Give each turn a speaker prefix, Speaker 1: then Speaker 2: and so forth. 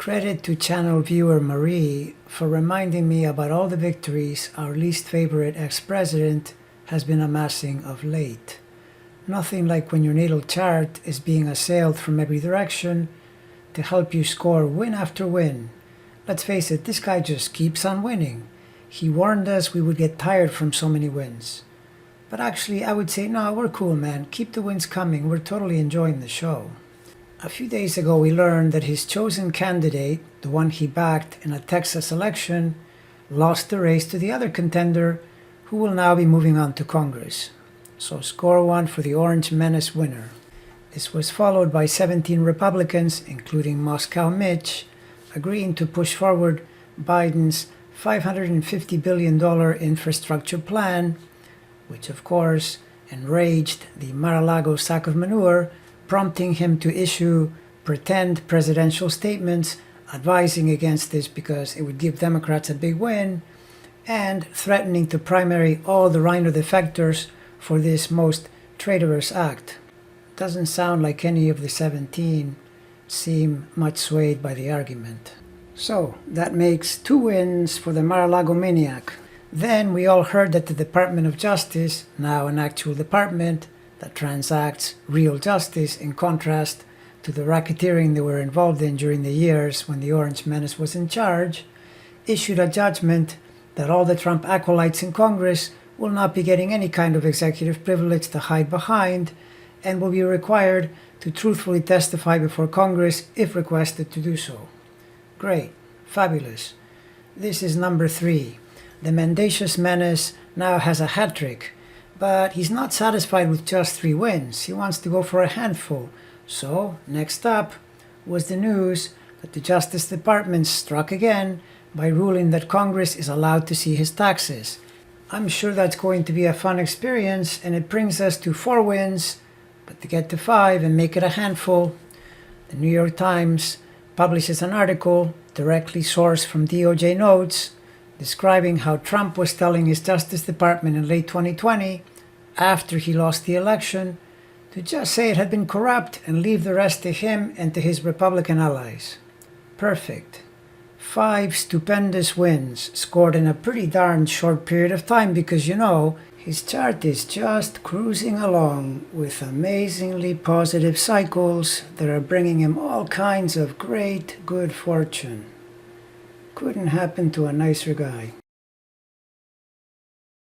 Speaker 1: Credit to channel viewer Marie for reminding me about all the victories our least favorite ex-president has been amassing of late. Nothing like when your natal chart is being assailed from every direction to help you score win after win. Let's face it, this guy just keeps on winning. He warned us we would get tired from so many wins. But actually, I would say, no, we're cool, man. Keep the wins coming. We're totally enjoying the show. A few days ago, we learned that his chosen candidate, the one he backed in a Texas election, lost the race to the other contender, who will now be moving on to Congress. So score one for the Orange Menace winner. This was followed by 17 Republicans, including Moscow Mitch, agreeing to push forward Biden's $550 billion infrastructure plan, which of course enraged the Mar-a-Lago sack of manure, prompting him to issue pretend presidential statements advising against this because it would give Democrats a big win, and threatening to primary all the Rhino defectors for this most traitorous act. Doesn't sound like any of the 17 seem much swayed by the argument. So that makes 2 wins for the Mar-a-Lago maniac. Then we all heard that the Department of Justice, now an actual department that transacts real justice in contrast to the racketeering they were involved in during the years when the Orange Menace was in charge, issued a judgment that all the Trump acolytes in Congress will not be getting any kind of executive privilege to hide behind and will be required to truthfully testify before Congress if requested to do so. Great. Fabulous. This is number 3. The mendacious menace now has a hat trick, but he's not satisfied with just 3 wins. He wants to go for a handful. So, next up was the news that the Justice Department struck again by ruling that Congress is allowed to see his taxes. I'm sure that's going to be a fun experience, and it brings us to 4 wins, but to get to 5 and make it a handful, the New York Times publishes an article directly sourced from DOJ notes describing how Trump was telling his Justice Department in late 2020, after he lost the election, to just say it had been corrupt and leave the rest to him and to his Republican allies. Perfect. 5 stupendous wins scored in a pretty darn short period of time because, you know, his chart is just cruising along with amazingly positive cycles that are bringing him all kinds of great good fortune. Couldn't happen to a nicer guy.